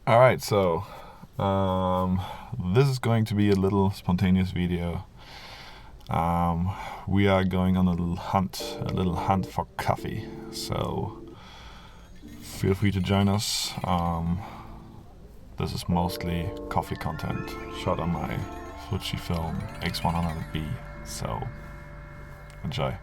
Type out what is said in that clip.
Alright, so this is going to be a little spontaneous video. We are going on a little hunt for coffee, so feel free to join us. This is mostly coffee content shot on my Fujifilm x100v, so enjoy.